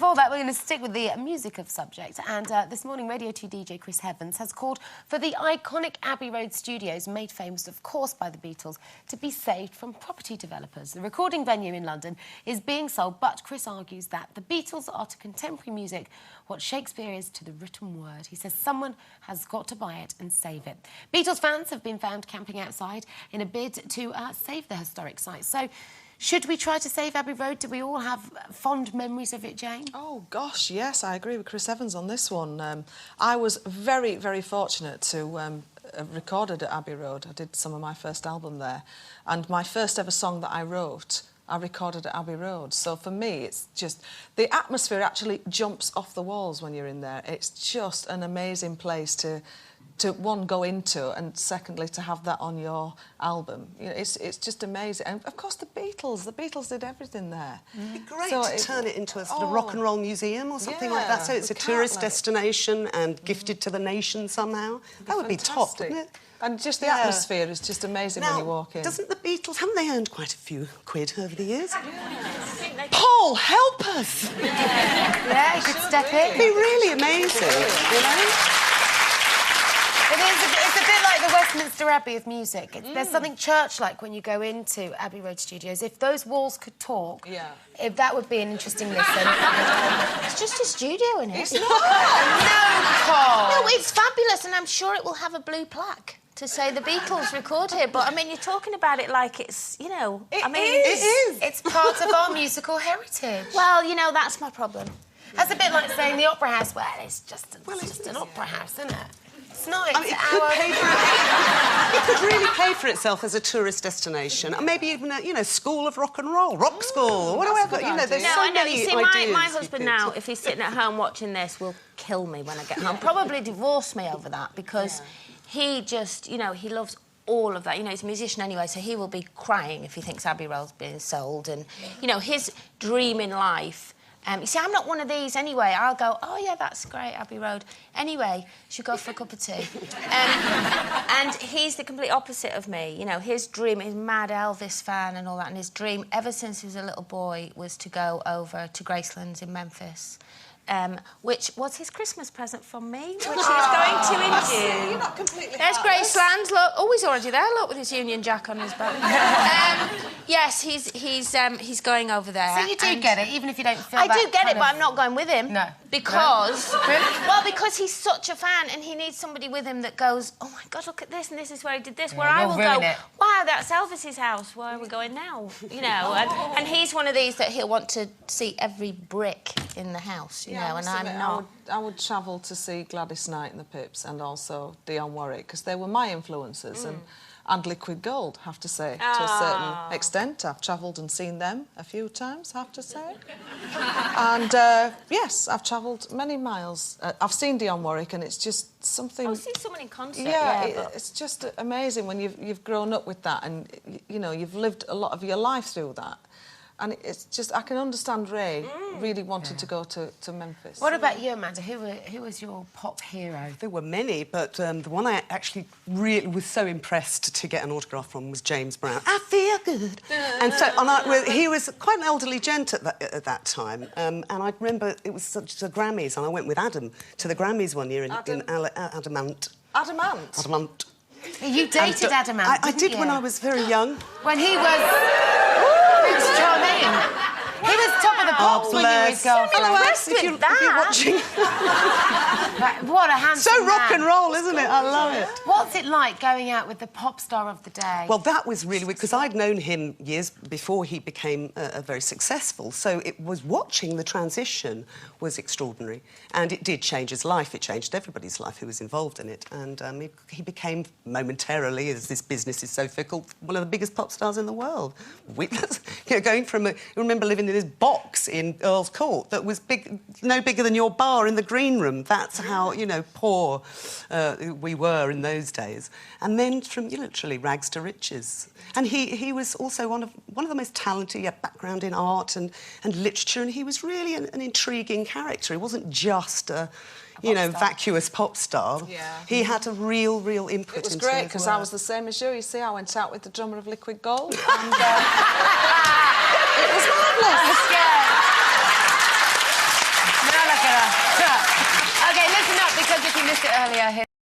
before that, we're going to stick with the music of subject. And this morning, Radio 2 DJ Chris Evans has called for the iconic Abbey Road studios, made famous, of course, by the Beatles, to be saved from property developers. The recording venue in London is being sold, but Chris argues that the Beatles are to contemporary music what Shakespeare is to the written word. He says someone has got to buy it and save it. Beatles fans have been found camping outside in a bid to save the historic site. So, should we try to save Abbey Road? Do we all have fond memories of it, Jane? Oh, gosh, yes, I agree with Chris Evans on this one. I was very, very fortunate to have recorded at Abbey Road. I did some of my first album there. And my first ever song that I wrote, I recorded at Abbey Road. So for me, it's just... The atmosphere actually jumps off the walls when you're in there. It's just an amazing place to one, go into, and secondly, to have that on your album. You know, it's just amazing. And, of course, the Beatles did everything there. It'd be great to turn it into a sort of rock and roll museum or something like that, so it's a tourist destination and gifted to the nation somehow. That would be top, wouldn't it? And just the atmosphere is just amazing when you walk in. Doesn't the Beatles... Haven't they earned quite a few quid over the years? Paul, help us! Yeah, you could step in. It'd be really amazing, you know? It's a bit like the Westminster Abbey of music. There's something church-like when you go into Abbey Road Studios. If those walls could talk, if that would be an interesting listen. It's just a studio, isn't it? It's not! No, Paul! No, it's fabulous, and I'm sure it will have a blue plaque to say the Beatles record here. But, I mean, you're talking about it like it's, you know... It is! It's part of our musical heritage. Well, you know, that's my problem. That's a bit like saying the Opera House. Well, it's just an opera house, isn't it? It's not. I mean, it could really pay for itself as a tourist destination, and maybe even a, you know, school of rock and roll, rock school, or whatever. You know, there's so many you see, ideas. my husband now, if he's sitting at home watching this, will kill me when I get home. Probably divorce me over that, because he just, you know, he loves all of that. You know, he's a musician anyway, so he will be crying if he thinks Abbey Road's being sold. And, you know, his dream in life... you see, I'm not one of these anyway. I'll go, oh, yeah, that's great, Abbey Road. Anyway, should go for a cup of tea. And he's the complete opposite of me. You know, his dream, he's a mad Elvis fan and all that, and his dream, ever since he was a little boy, was to go over to Graceland's in Memphis. Which was his Christmas present from me, which he's going to India. You're not completely There's Graceland, look. Oh, he's already there, look, with his Union Jack on his back. Yes, he's going over there. So you do get it, even if you don't feel I do get it, but I'm not going with him. No. Because... Well, because he's such a fan, and he needs somebody with him that goes, oh, my God, look at this, and this is where he did this, where I will go, wow, that's Elvis's house, where are we going now? You know, and he's one of these that he'll want to see every brick in the house, you know, and I'm not... I would travel to see Gladys Knight and the Pips, and also Dionne Warwick, because they were my influences, and Liquid Gold, have to say, to a certain extent. I've travelled and seen them a few times, have to say. And, yes, I've travelled many miles. I've seen Dionne Warwick, and it's just something... I've seen someone in concert, it's just amazing when you've grown up with that, and, you know, you've lived a lot of your life through that. And it's just, I can understand Ray really wanted to go to Memphis. What about you, Amanda? Who was your pop hero? There were many, but the one I actually really was so impressed to get an autograph from was James Brown. I feel good. And so he was quite an elderly gent at that time. And I remember it was such the Grammys, and I went with Adam to the Grammys one year in Adamant. Adamant? Adamant. You dated Adamant, I did when I was very young. When he was... Prince Charming. He was top of the pops when you were his girlfriend. If you're watching. What a handsome So rock and roll, isn't it? I love it. What's it like going out with the pop star of the day? Well, that was really weird, because I'd known him years before he became very successful, so it was watching the transition was extraordinary, and it did change his life. It changed everybody's life who was involved in it, and he became momentarily, as this business is so fickle, one of the biggest pop stars in the world. You know, going from I remember living in this box in Earl's Court that was big, no bigger than your bar in the green room. That's how, you know, poor we were in those days. And then from literally rags to riches. And he was also one of the most talented. He had background in art and literature, and he was really an intriguing character. He wasn't just a vacuous pop star. Yeah. He had a real input. It was great, because I was the same as you. You see, I went out with the drummer of Liquid Gold, and it was marvellous. earlier.